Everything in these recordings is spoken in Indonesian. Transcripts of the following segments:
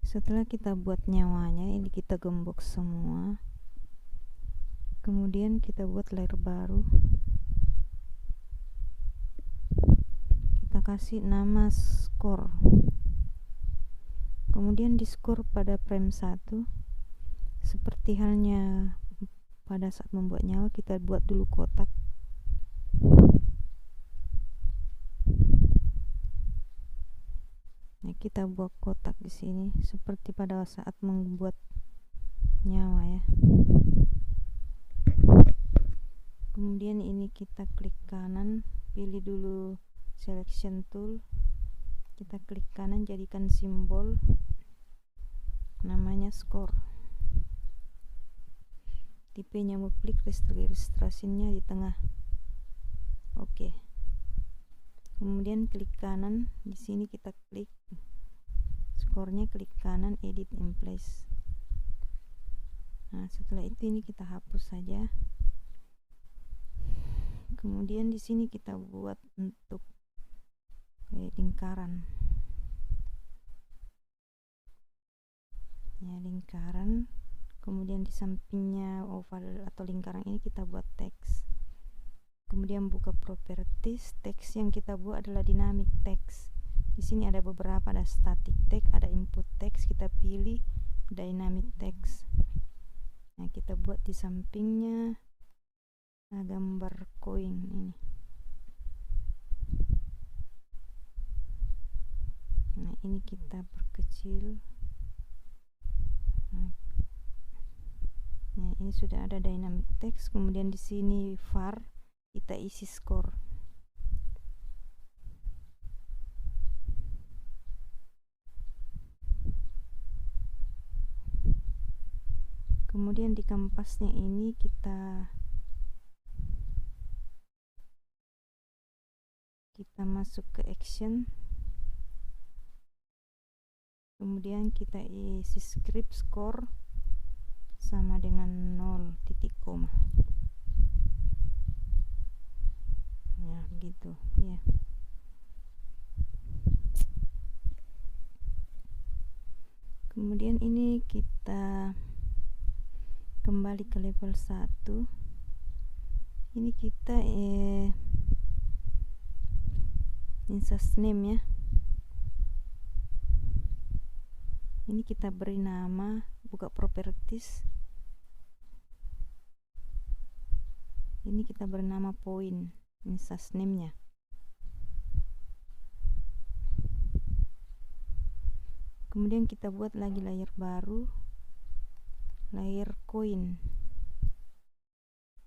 Setelah kita buat nyawanya, ini kita gembok semua. Kemudian kita buat layer baru. Kita kasih nama score. Kemudian di score pada frame 1. Seperti halnya pada saat membuat nyawa, kita buat dulu kotak. Nah, kita buat kotak di sini seperti pada saat membuat nyawa ya. Kemudian ini kita klik kanan, pilih dulu selection tool. Kita klik kanan, jadikan simbol namanya score. Tipenya mau klik, registrasinya di tengah. Oke. Kemudian klik kanan, di sini kita klik skornya, klik kanan, edit in place. Nah, setelah itu ini kita hapus saja. Kemudian di sini kita buat untuk lingkaran. Ya, lingkaran. Kemudian di sampingnya oval atau lingkaran ini kita buat teks. Kemudian buka properties, teks yang kita buat adalah dynamic text. Di sini ada beberapa, ada static text, ada input text, kita pilih dynamic text. Nah, kita buat di sampingnya gambar koin ini. Nah, ini kita perkecil. Nah, ini sudah ada dynamic text. Kemudian di sini var, kita isi score. Kemudian di kampasnya ini kita masuk ke action. Kemudian kita isi script score sama dengan 0 titik koma. Ya, begitu ya. Kemudian ini kita kembali ke level 1. Ini kita instance name ya. Ini kita beri nama, buka properties. Ini kita beri nama point instance name-nya. Kemudian kita buat lagi layer baru, layer coin.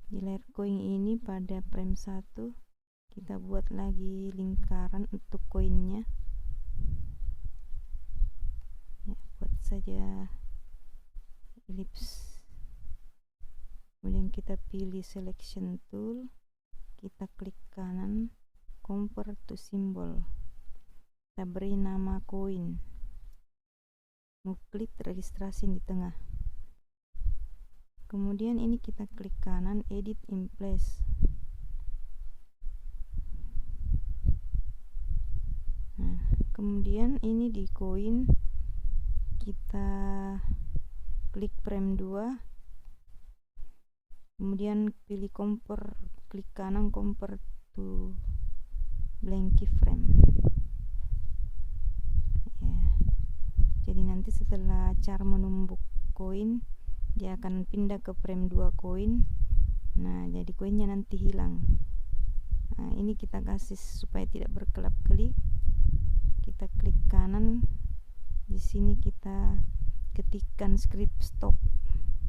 Di layer coin ini pada frame 1 kita buat lagi lingkaran untuk koinnya. Ya, buat saja ellipse. Kemudian kita pilih selection tool, kita klik kanan, convert to symbol, kita beri nama koin, mau klik registrasi di tengah. Kemudian ini kita klik kanan, edit in place. Nah, kemudian ini di koin kita klik frame 2, kemudian pilih convert, klik kanan convert to blank frame ya. Jadi nanti setelah cara menumbuk koin, dia akan pindah ke frame 2 koin. Nah, jadi koinnya nanti hilang. Nah, ini kita kasih supaya tidak berkelap-kelip. Kita klik kanan, di sini kita ketikkan script stop,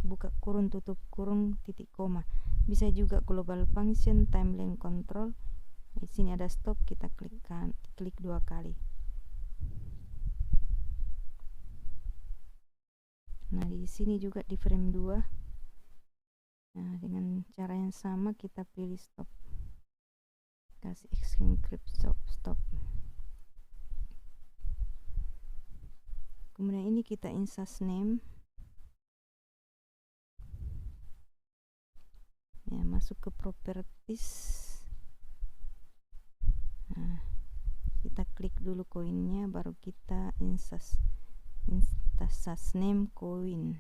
buka kurung tutup kurung titik koma. Bisa juga global function timeline control. Di sini ada stop, kita klik 2 kali. Nah, di sini juga di frame 2. Nah, dengan cara yang sama kita pilih stop. Kasih script stop. Kemudian ini kita instance name. Ya, masuk ke properties. Nah, kita klik dulu koinnya, baru kita instance. instances name coin.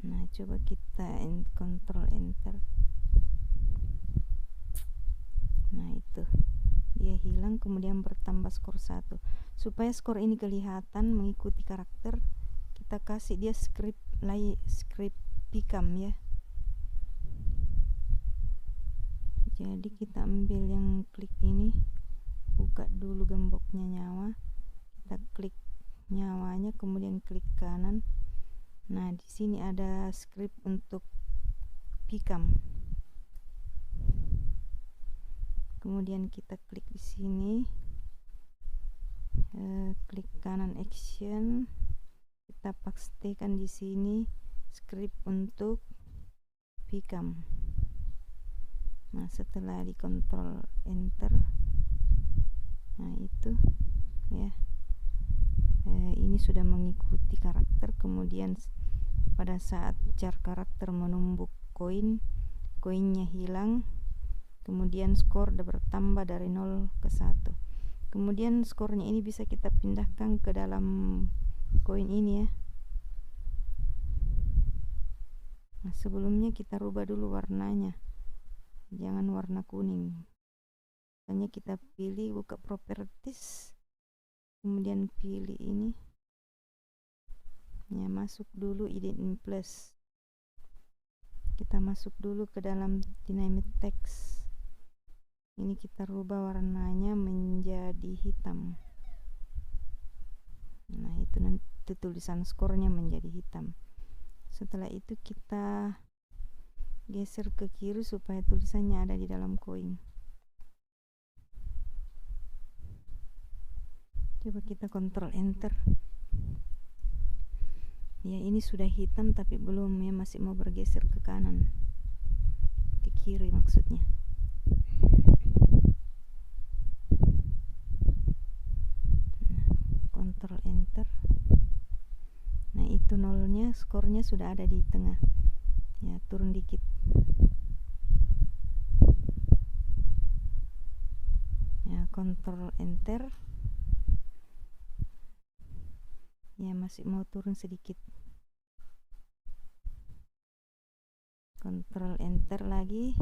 Nah, coba kita control enter. Nah, itu dia hilang, kemudian bertambah skor 1. Supaya skor ini kelihatan mengikuti karakter, kita kasih dia script picam ya. Jadi kita ambil yang klik ini, buka dulu gemboknya nyawa, kita klik nyawanya, kemudian klik kanan. Nah, di sini ada script untuk picam. Kemudian kita klik di sini, klik kanan action, kita pastekan di sini script untuk picam. Nah, setelah di kontrol enter, nah itu ya, ini sudah mengikuti karakter. Kemudian pada saat jar karakter menumbuk koinnya hilang, kemudian skor bertambah dari 0 ke 1. Kemudian skornya ini bisa kita pindahkan ke dalam koin ini ya. Nah, sebelumnya kita rubah dulu warnanya, jangan warna kuning. Hanya kita pilih, buka properties, kemudian pilih ini ya, masuk dulu ident plus, kita masuk dulu ke dalam dynamic text. Ini kita rubah warnanya menjadi hitam. Nah, itu nanti tulisan skornya menjadi hitam. Setelah itu kita geser ke kiri supaya tulisannya ada di dalam koin. Coba kita kontrol enter. Ya, ini sudah hitam tapi belum ya, masih mau bergeser ke kanan, ke kiri maksudnya. Nah, kontrol enter. Nah, itu nolnya, skornya sudah ada di tengah ya, turun dikit. Ya, kontrol enter. Ya, masih mau turun sedikit. Kontrol enter lagi.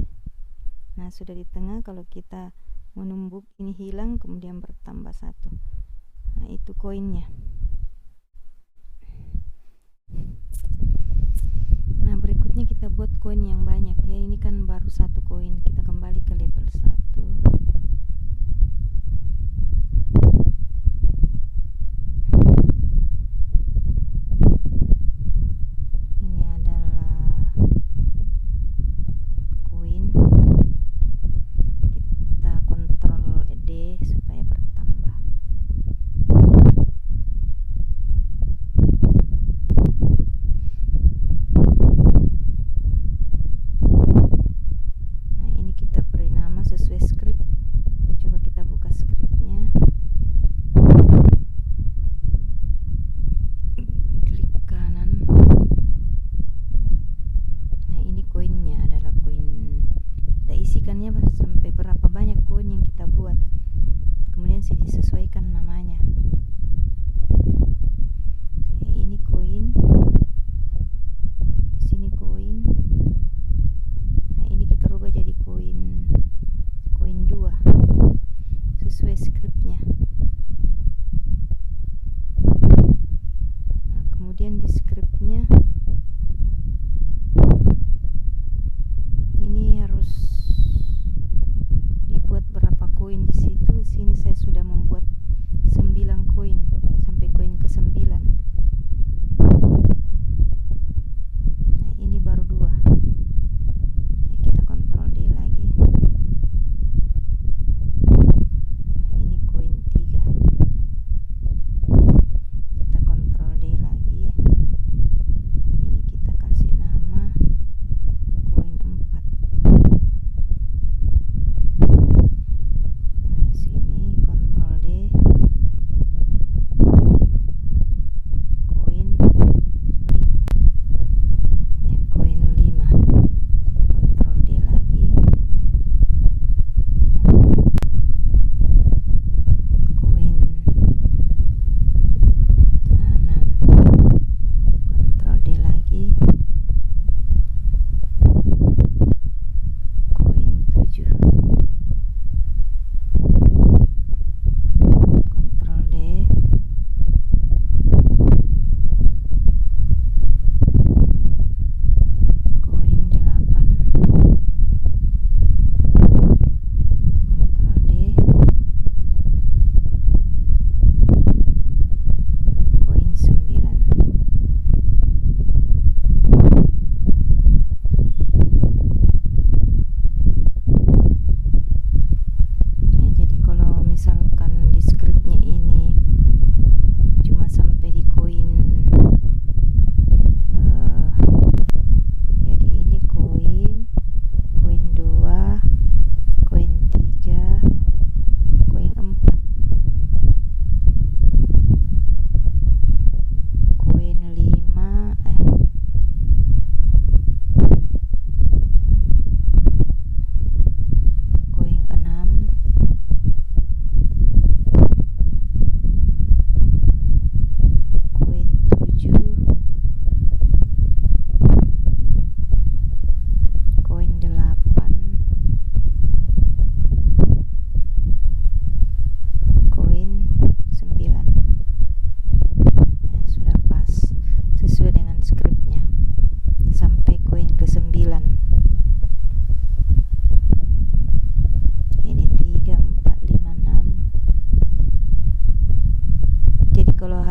Nah, sudah di tengah. Kalau kita menumbuk ini hilang, kemudian bertambah 1. Nah, itu koinnya. Nah, berikutnya kita buat koin yang banyak ya. Ini kan baru 1 koin. Kita kembali ke level 1. Sampai berapa banyak koin yang kita buat, kemudian disesuaikan namanya. Ini koin, sini koin. Nah, ini kita rubah jadi koin 2 sesuai skripnya. Nah, kemudian di skripnya ini harus dibuat berapa koin di situ. Sini saya sudah membuat 9 koin sampai koin ke-9. Nah, ini baru 2. Ya, kita kontrol D lagi. Nah, ini koin 3. Kita kontrol D lagi. Ini kita kasih nama koin 4. Nah, sini kontrol D.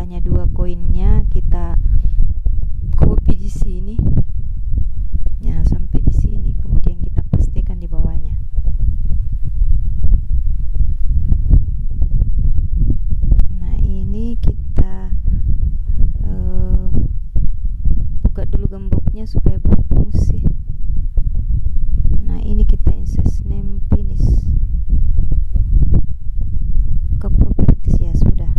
jumlahnya 2 koinnya kita copy di sini ya sampai di sini, kemudian kita pastikan di bawahnya. Nah ini kita buka dulu gemboknya supaya berfungsi. Nah ini kita insert name finish ke properties ya sudah.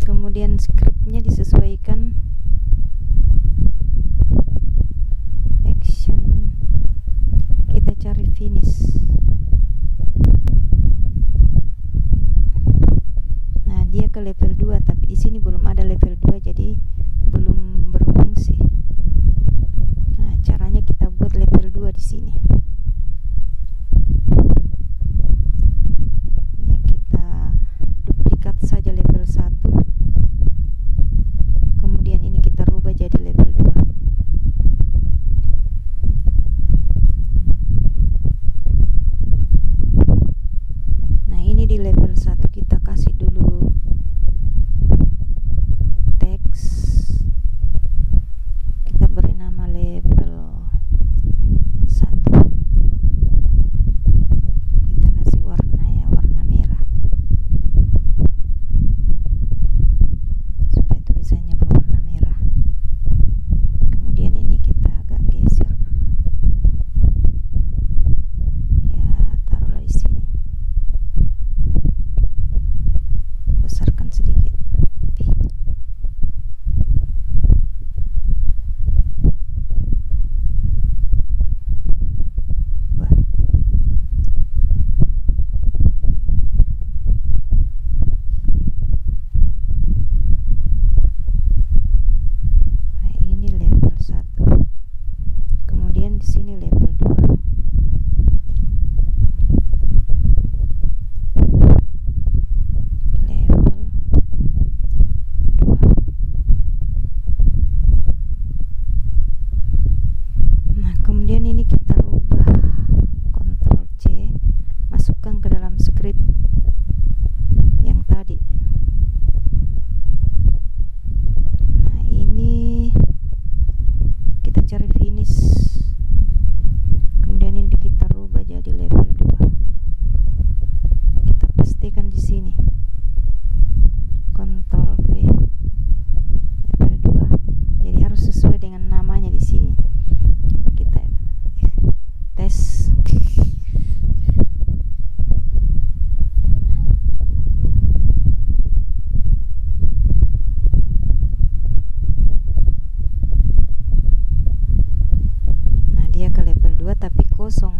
Kemudian scriptnya disesuaikan, action kita cari finish. Nah dia ke level 2 tapi di sini belum ada level 2 jadi belum berfungsi. Nah caranya kita buat level 2 di sini. Ya, kita duplikat saja level 1. Kemudian ini kita rubah jadi level 2. Nah ini di level 1 kita kasih dulu teks, kita beri nama level 1, kita kasih warna ya, warna merah supaya tulisannya berwarna merah. Kemudian ini kita agak geser ya, taruhlah di sini, besarkan sedikit. Nah ini level 1. Kemudian di sini level 2. Level 2. Nah kemudian ini kita rubah, Ctrl C, masukkan ke dalam script yang tadi. Nah ini kita cari finish, kemudian ini kita rubah jadi level 2. Kita pastikan di sini, Ctrl V, level 2. Jadi harus sesuai dengan namanya di sini. Coba kita tes. Nah dia ke level 2 tapi kosong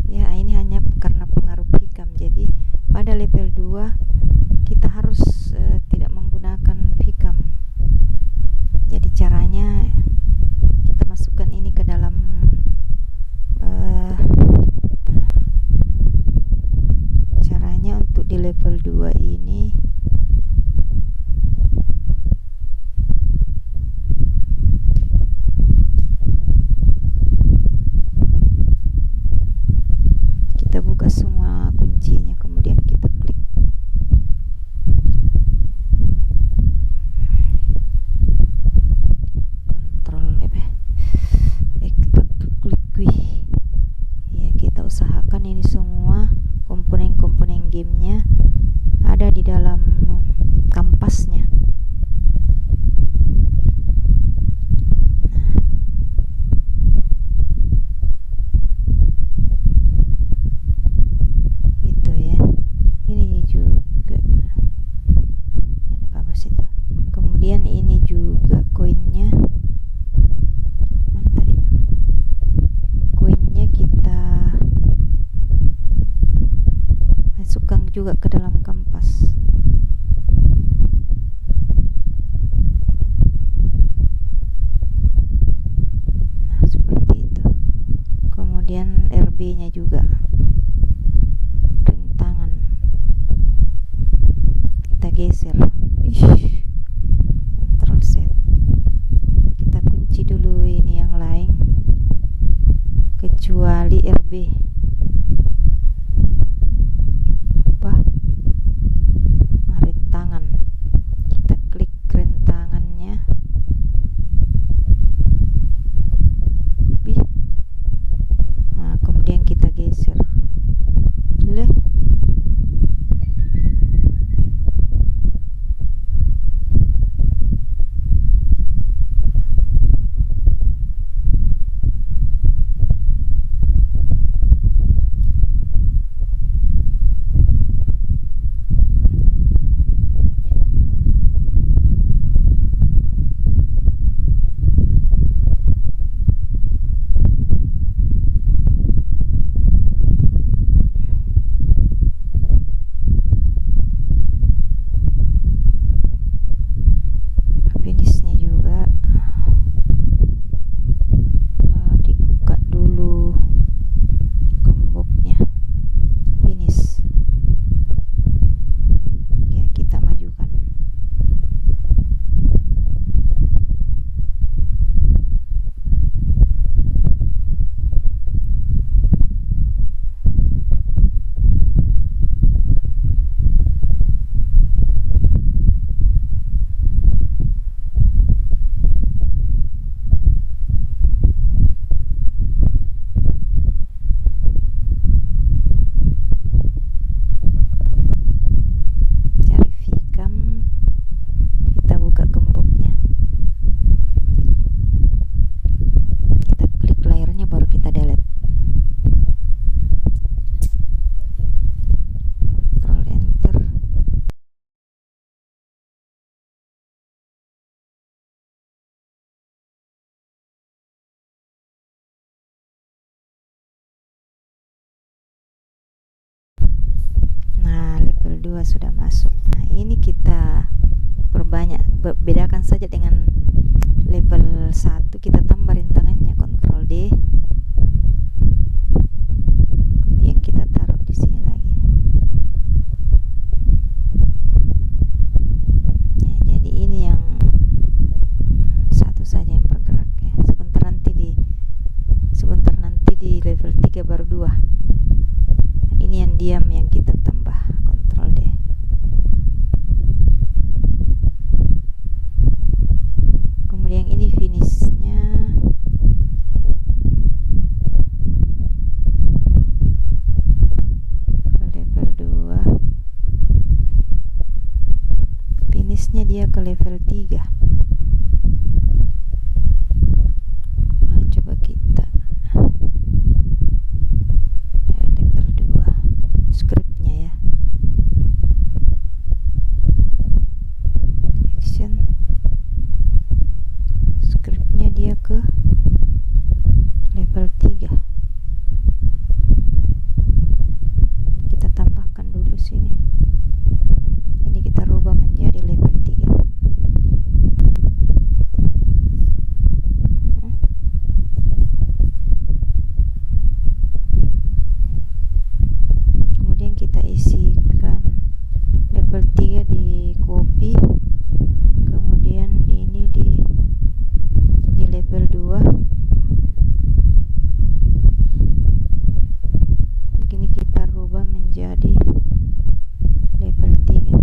ya, ini hanya karena pengaruh Vicam. Jadi pada level 2 kita harus tidak menggunakan Vicam. Jadi caranya kita masukkan ini ke dalam caranya untuk di level 2 ini kita buka semua kuncinya, kemudian kita klik. Kita klik ya, kita usahakan ini semua komponen-komponen gamenya ada di dalam kampasnya. Itu ya, ini juga apa sih itu. Kemudian ini juga koinnya, mana tadi koinnya kita masukkan juga ke dalam kampas. Nah seperti itu. Kemudian RB nya juga, rintangan kita geser. Ctrl Z, kita kunci dulu ini yang lain kecuali RB. Wah 2 sudah masuk. Nah, ini kita perbanyak, bedakan saja dengan level 1, kita tambah rintangannya, Ctrl D, kemudian kita taruh di sini lagi. Ya, jadi ini yang satu saja yang bergerak ya. Sebentar nanti di level 3 baru 2. Nah, ini yang diam yang kita tambah, Ctrl D. Kemudian ini finishnya ke level 2, finishnya dia ke level 3. Nah, coba kita level 2 scriptnya ya, action, scriptnya dia ke level 3. Kita tambahkan dulu sini, ini kita rubah menjadi level 3. Kemudian kita isikan level 3 di copy, kemudian ini di level 2. Begini kita rubah menjadi level 3.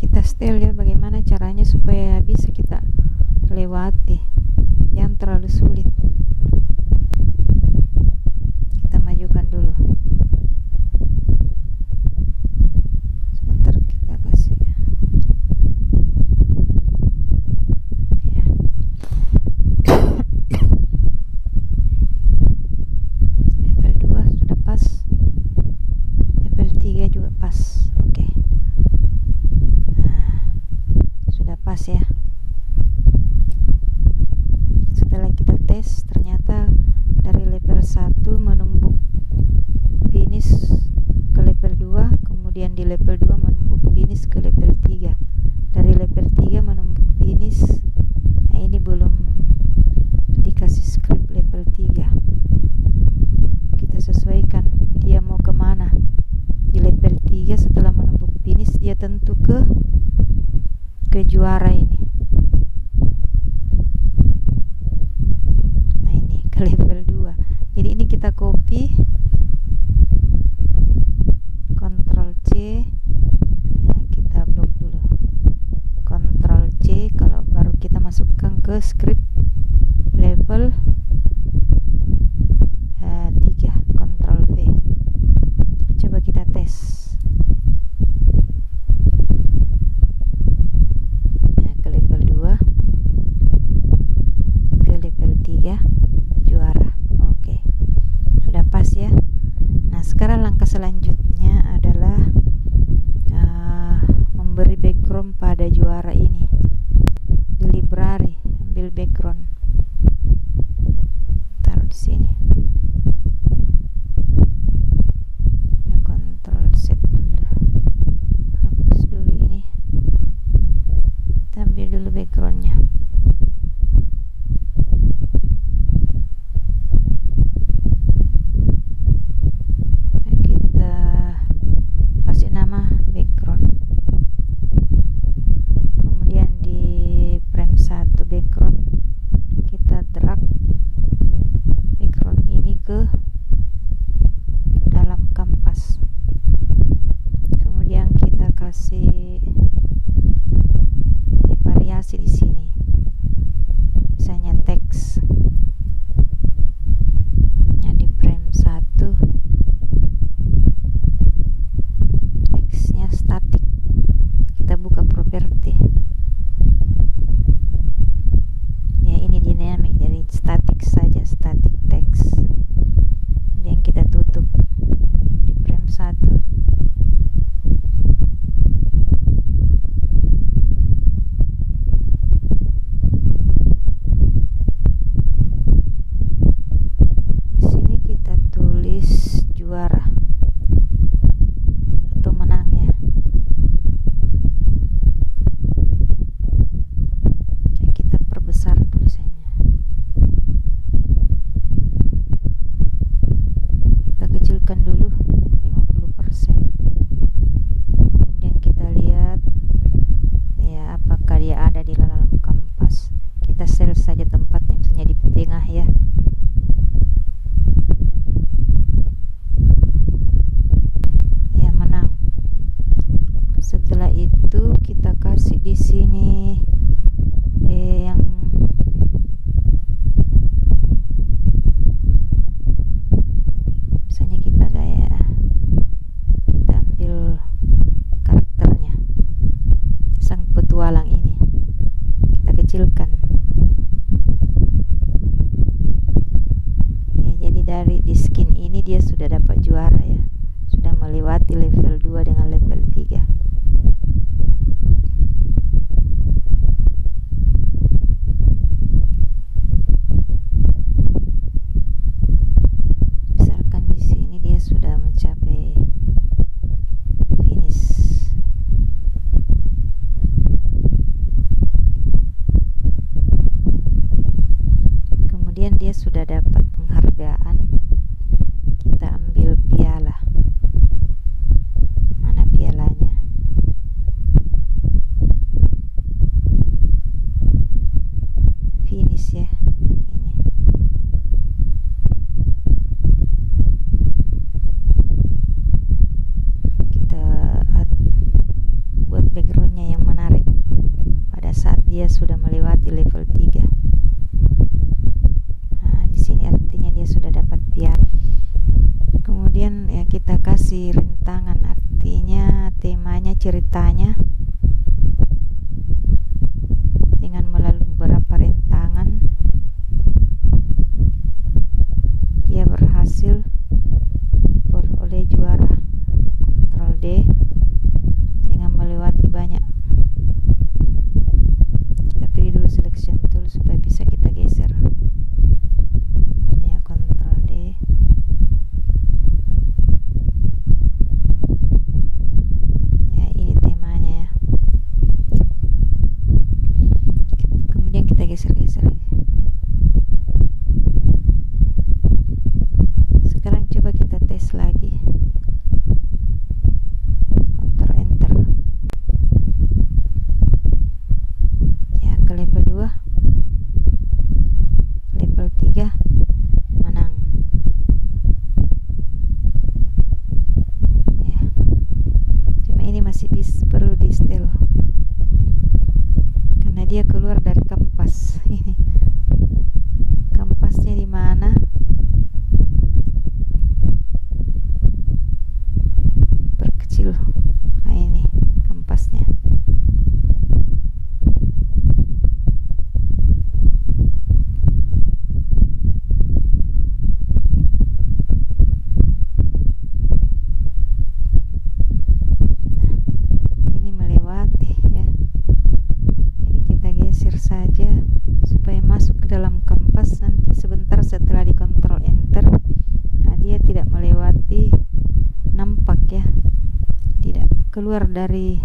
Kita setel ya bagaimana caranya supaya bisa kita lewati, yang terlalu sulit. Kita majukan dulu, sebentar kita kasih ya. Level 2 sudah pas, level 3 juga pas. Oke. Nah, sudah pas ya. Setelah kita tes, ternyata dari level 1 menumbuk finish ke level 2, kemudian di level 2 menumbuk finish ke level 3, dari level 3 menumbuk finish. Nah, ini belum dikasih script level 3. Kita sesuaikan dia mau kemana. Di level 3 setelah menumbuk finish dia tentu ke juara ini. Nah, ini ke level 2. Jadi ini kita copy, Ctrl C. Nah, kita blok dulu, Ctrl C. Kalau baru kita masukkan ke script level 3, Ctrl V. Coba kita tes. Nah, ke level 2, ke level 3 juara. Oke, sudah pas ya. Nah, sekarang langkah selanjutnya adalah memberi background pada juara ini. Di library ambil background, taruh di sini. Ya, Ctrl Z dulu, hapus dulu ini, kita ambil dulu backgroundnya. Kita kasih nama background, kemudian di frame 1 background kita drag background ini ke dalam kanvas, kemudian kita kasih variasi di sini. petualang ini. Kita kecilkan. Ya, jadi dari di skin ini dia sudah dapat juara ya. Sudah melewati level 2 dengan level 3. Misalkan di sini dia sudah mencapai finish. Kemudian dia sudah dapat penghargaan. Kita ambil piala. Mana pialanya? Finish ya. Ini. Kita buat backgroundnya yang menarik pada saat dia sudah melewati level 3. Nah, di sini artinya dia sudah dapat piala. Kemudian ya kita kasih rintangan, artinya temanya, ceritanya dengan melalui beberapa rintangan dia berhasil beroleh juara. Ctrl D dengan melewati banyak. Kita pilih dulu selection tool supaya bisa kita geser. Ya, Ctrl D. Ya, ini temanya ya. Kemudian kita geser-geser. Sekarang coba kita tes lagi. Ctrl Enter. Ya, ke level 2. Level 3 menang. Ya. Cuma ini masih perlu di setel. Karena dia keluar dari kampas. Ini. Kampasnya di mana? Perkecil. Nah, ini kampasnya. Nah, ini melewati ya. Jadi kita geser saja supaya masuk ke dalam kampas. Nanti sebentar setelah di Ctrl Enter, nah dia tidak melewati, nampak ya, tidak keluar dari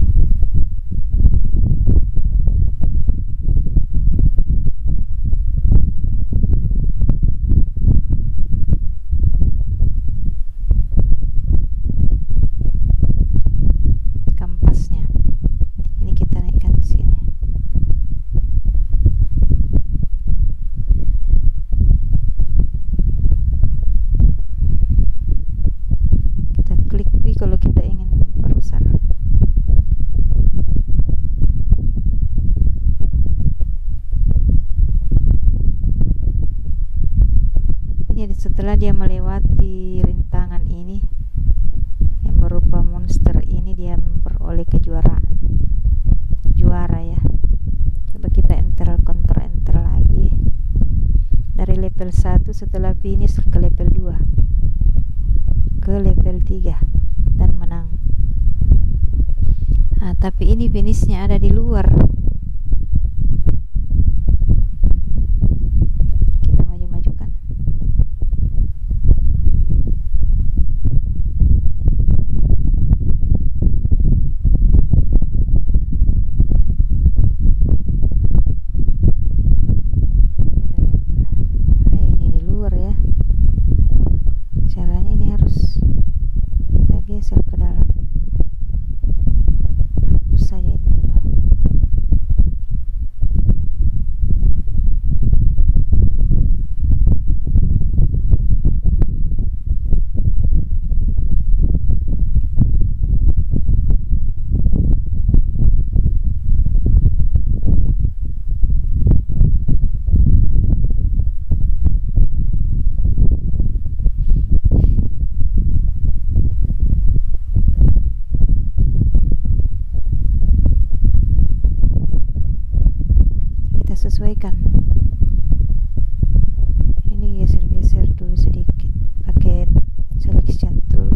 kampasnya. Ini kita naikkan di sini. Kita klik V kalau kita ingin perbesar. Jadi setelah dia melewati rintangan ini yang berupa monster ini, dia memperoleh kejuaraan. Juara ya. Coba kita Ctrl Enter lagi. Dari level 1 setelah finish ke level 2. Ke level 3 dan menang. Nah, tapi ini finishnya ada di luar. Kita maju-majukan. Nah, ini di luar ya. Caranya ini harus kita geser ke dalam. Hapus saja ini dulu. sesuaikan. Ini geser-geser dulu sedikit pakai selection tool.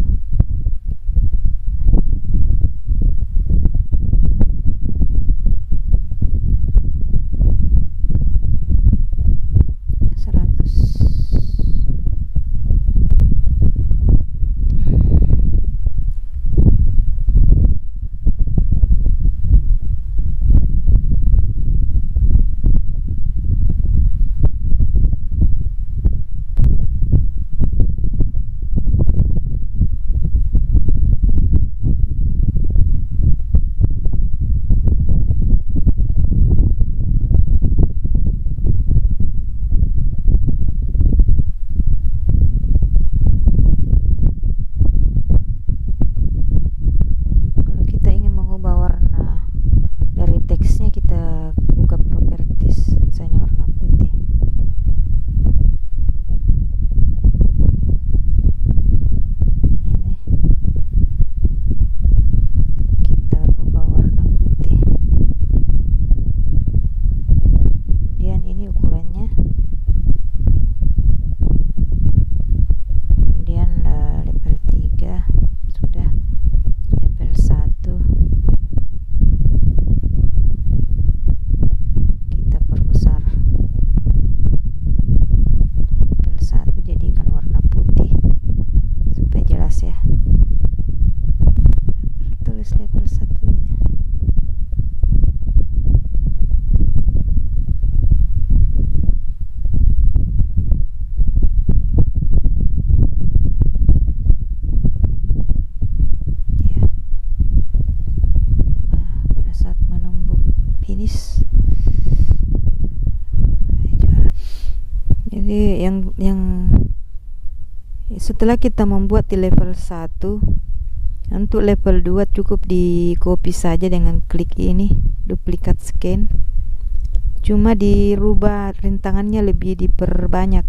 Kita buka properties, misalnya warna putih. Ini kita ubah warna putih. Kemudian ini ukurannya. Kemudian level 3 sudah. Level 1 ya, tertulis level 1-nya. Ya. Pada saat menumbuk finish, jadi yang setelah kita membuat di level 1, untuk level 2 cukup di copy saja dengan klik ini, duplikat scan. Cuma dirubah rintangannya, lebih diperbanyak.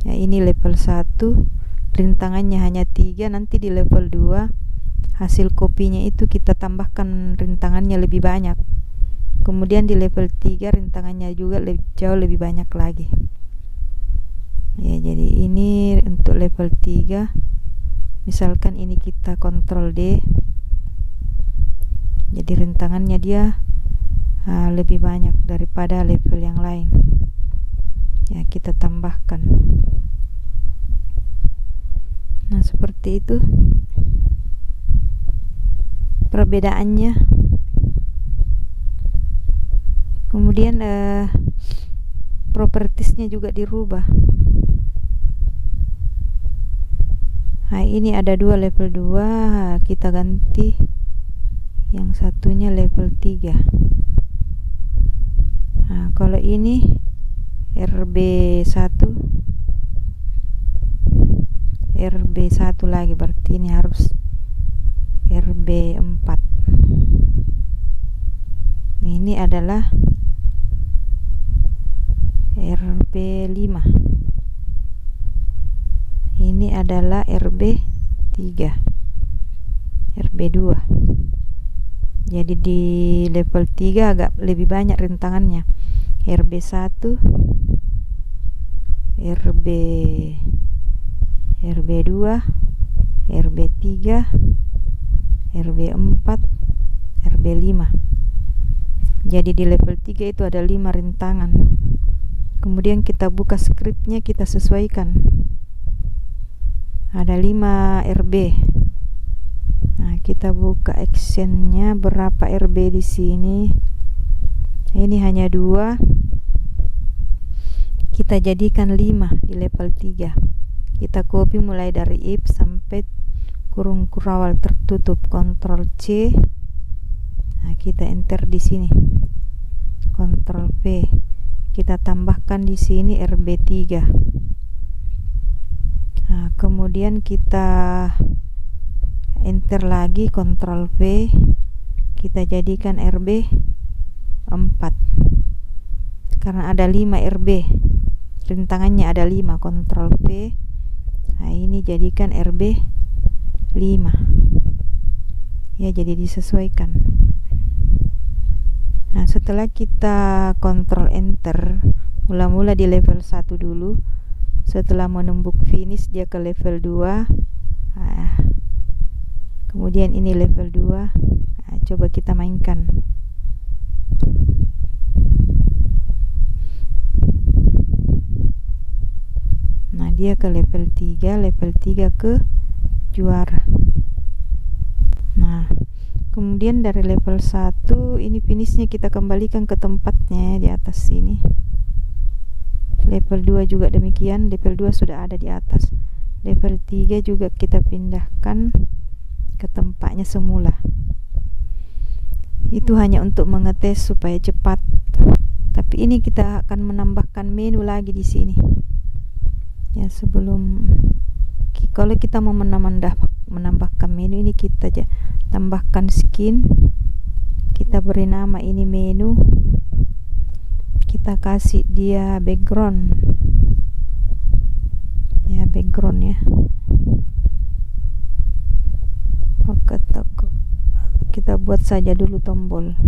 Ya, ini level 1, rintangannya hanya 3, nanti di level 2 hasil kopinya itu kita tambahkan rintangannya lebih banyak. Kemudian di level 3 rintangannya juga jauh lebih banyak lagi. Ya, jadi ini untuk level 3. Misalkan ini kita Ctrl D, jadi rintangannya dia lebih banyak daripada level yang lain. Ya, kita tambahkan. Nah, seperti itu perbedaannya. Kemudian propertiesnya juga dirubah. Nah, ini ada 2 level 2, kita ganti yang satunya level 3. Nah, kalau ini RB1 lagi, berarti ini harus RB4. Ini adalah RB5. Ini adalah RB3, RB2. Jadi di level 3 agak lebih banyak rintangannya. RB1, RB2, RB3, RB4, RB5. Jadi di level 3 itu ada 5 rintangan. Kemudian kita buka scriptnya, kita sesuaikan. Ada 5 RB. Nah, kita buka actionnya, berapa RB di sini. Ini hanya 2. Kita jadikan 5 di level 3. Kita copy mulai dari if sampai kurung kurawal tertutup, Ctrl C. Nah, kita enter di sini. Ctrl V. Kita tambahkan di sini RB3. Nah, kemudian kita enter lagi, Ctrl V, kita jadikan RB4 karena ada 5 RB, rintangannya ada 5, Ctrl V. Nah, ini jadikan RB5 ya, jadi disesuaikan. Nah, setelah kita kontrol enter, mula-mula di level 1 dulu. Setelah menumbuk finish dia ke level 2. Nah, kemudian ini level 2. Nah, coba kita mainkan. Nah, dia ke level 3, level 3 ke juara. Nah, kemudian dari level 1 ini finishnya kita kembalikan ke tempatnya di atas sini. Level 2 juga demikian, level 2 sudah ada di atas. Level 3 juga kita pindahkan ke tempatnya semula. Itu hanya untuk mengetes supaya cepat. Tapi ini kita akan menambahkan menu lagi di sini. Ya, sebelum kalau kita mau menambahkan menu ini, kita aja tambahkan skin. Kita beri nama ini menu. Kita kasih dia background. Ya, background ya. Oke, kita buat saja dulu tombol.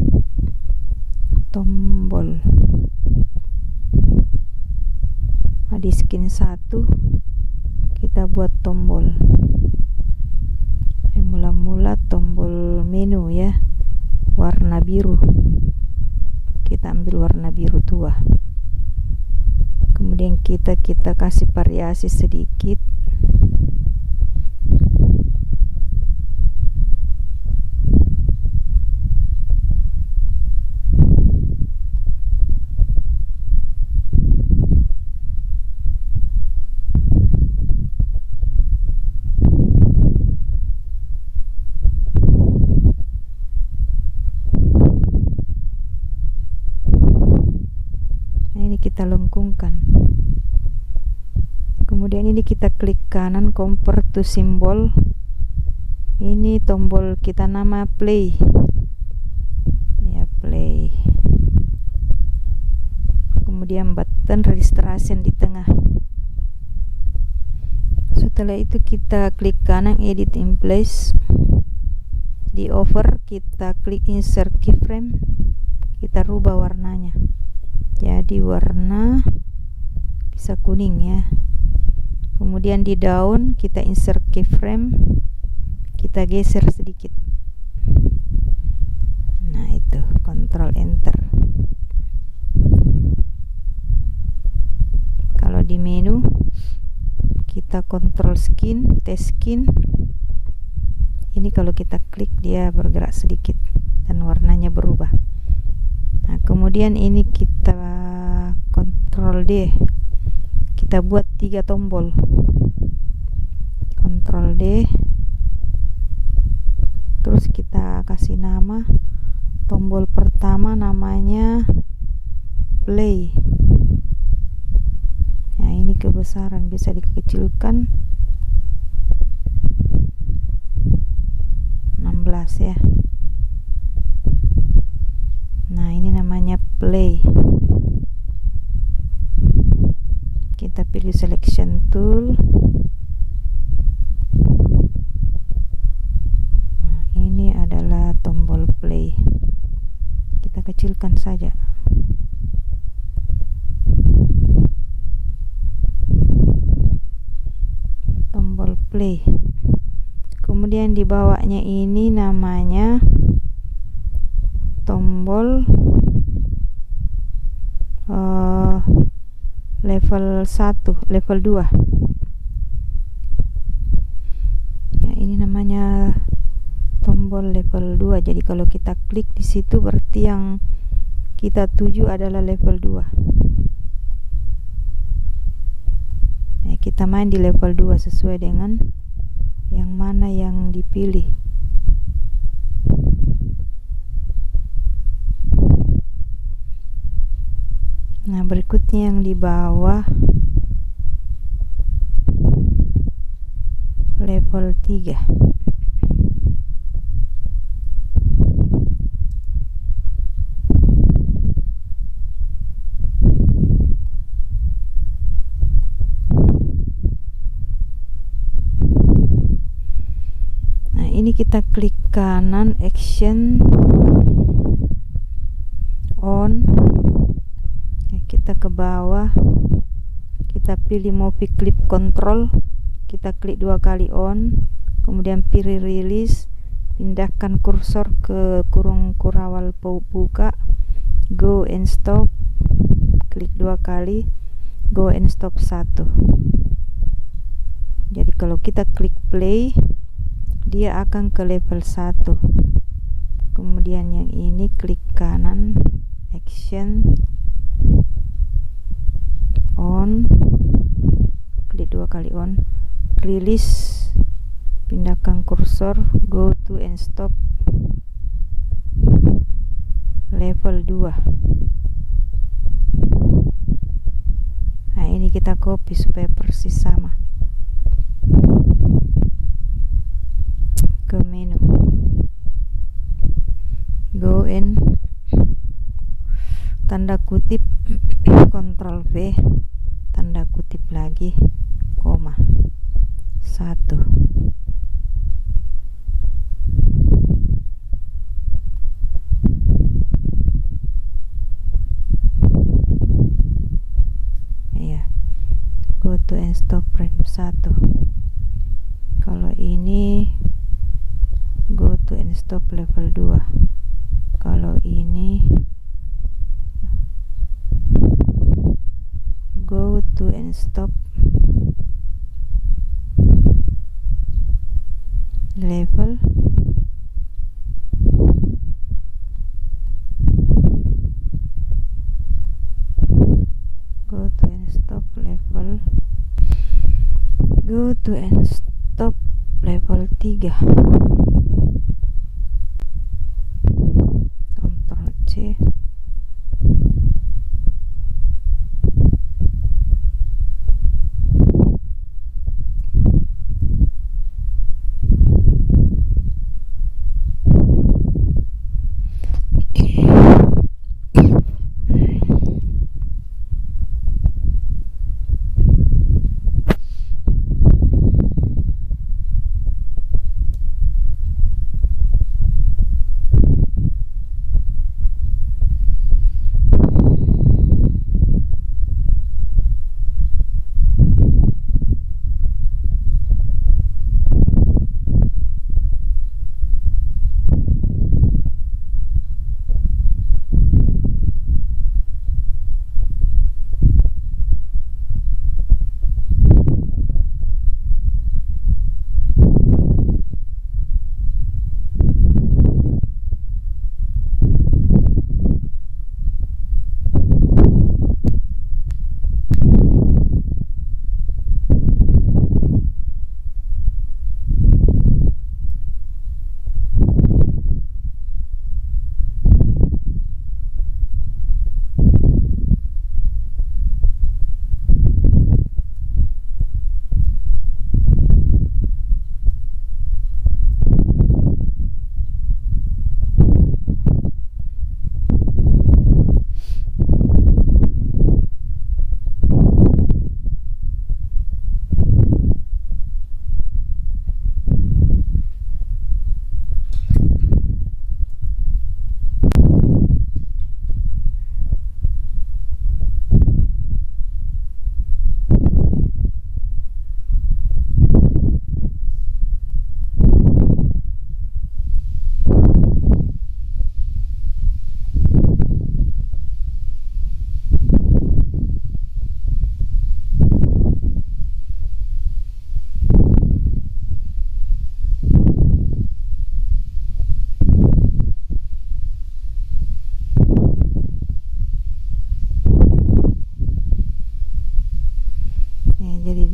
Nah, di skin 1 kita buat tombol. Mula-mula tombol menu ya, warna biru. Kita ambil warna biru tua. Kemudian kita kasih variasi sedikit. Kita lengkungkan. Kemudian ini kita klik kanan, convert to symbol. Ini tombol kita nama play. Ya, play. Kemudian button registration di tengah. Setelah itu kita klik kanan, edit in place. Di over kita klik insert keyframe. Kita rubah warnanya. Jadi warna bisa kuning ya. Kemudian di down kita insert keyframe, kita geser sedikit. Nah, itu control enter. Kalau di menu kita control skin, test skin. Ini kalau kita klik dia bergerak sedikit dan warnanya berubah. Nah, kemudian ini kita Ctrl D. Kita buat 3 tombol. Ctrl D. Terus kita kasih nama. Tombol pertama namanya play. Nah, ini kebesaran bisa dikecilkan 16 ya. Nah, ini namanya play. Kita pilih selection tool. Nah, ini adalah tombol play. Kita kecilkan saja. Tombol play. Kemudian di bawahnya ini namanya tombol level 1, level 2. Ya, ini namanya tombol level 2. Jadi kalau kita klik di situ berarti yang kita tuju adalah level 2. Nah, kita main di level 2 sesuai dengan yang mana yang dipilih. Nah, berikutnya yang di bawah level 3. Nah, ini kita klik kanan action. on. Kita ke bawah, kita pilih movie clip control, kita klik 2 kali on, kemudian pilih release, pindahkan kursor ke kurung kurawal buka, go and stop, klik 2 kali, go and stop 1. Jadi kalau kita klik play, dia akan ke level 1. Kemudian yang ini klik kanan, action, on, klik 2 kali on, release, pindahkan kursor, go to and stop level 2. Nah ini kita copy supaya persis sama ke menu, go and tanda kutip Ctrl V, tanda kutip lagi, koma 1. Iya, go to and stop frame 1. Kalau ini go to and stop level 2. Kalau ini go to and stop level 3. Ctrl C,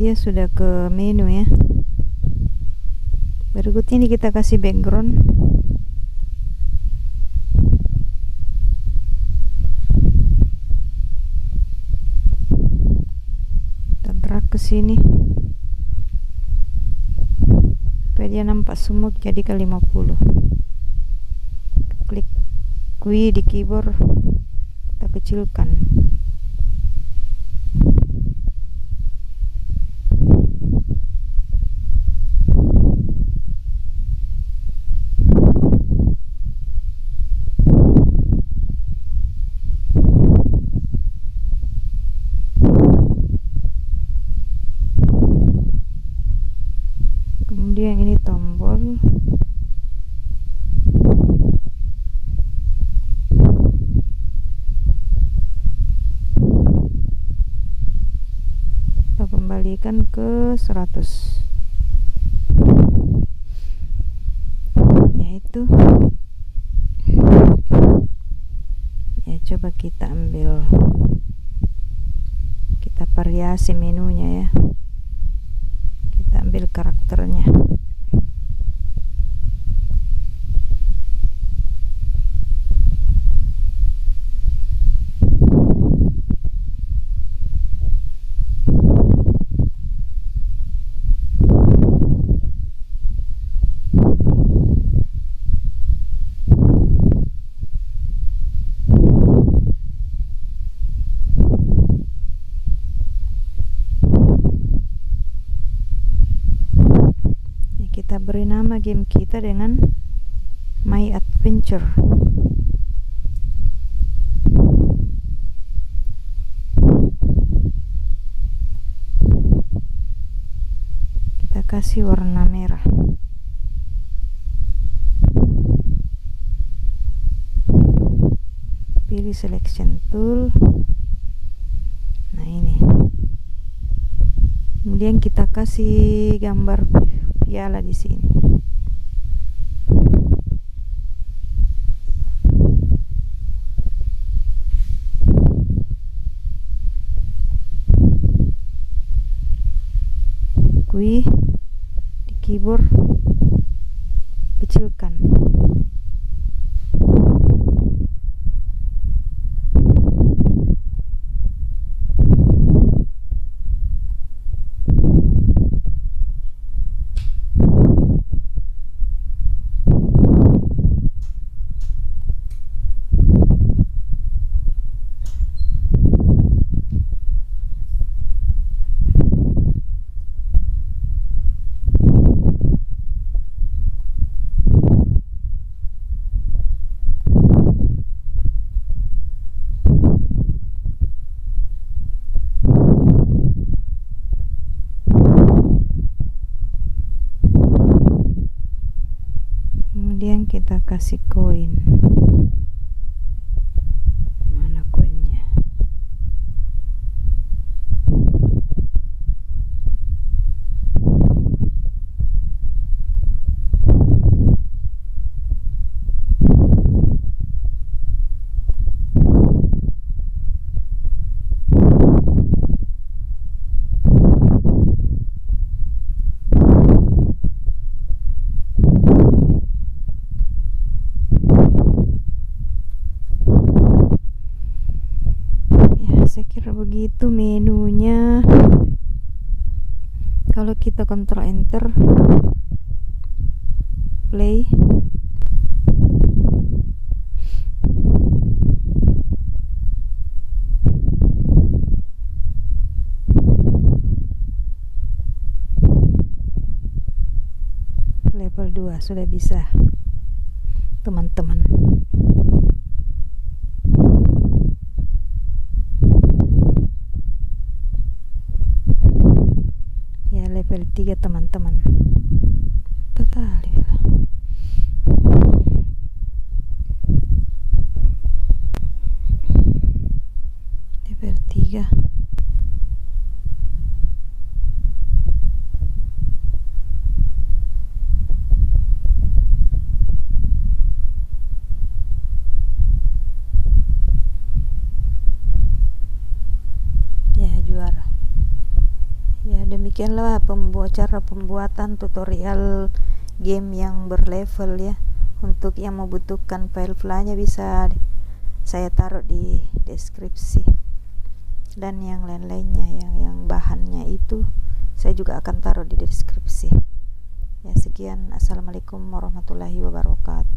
dia sudah ke menu ya. Berikutnya ini kita kasih background. Kita drag ke sini supaya dia nampak sumuk, jadi ke 50. Klik Q di keyboard, kita kecilkan. yang ini tombol. Kita kembalikan ke 100, yaitu ya, coba kita ambil, kita variasi menunya ya, kita ambil karakternya. Kita beri nama game kita dengan My Adventure. Kita kasih warna merah. Pilih selection tool. Nah ini. Kemudian kita kasih gambar piala di sini. Kui di keyboard kecilkan. Kemudian kita kasih koin. Mana koinnya? Saya kira begitu menunya. Kalau kita Ctrl Enter, play, level 2 sudah bisa, teman-teman. Level 3 teman-teman. Total ya. Level 3. Ya, juara. Ya, demikianlah cara pembuatan tutorial game yang berlevel ya. Untuk yang membutuhkan file-filenya bisa saya taruh di deskripsi, dan yang lain-lainnya yang bahannya itu saya juga akan taruh di deskripsi. Ya, sekian. Assalamualaikum warahmatullahi wabarakatuh.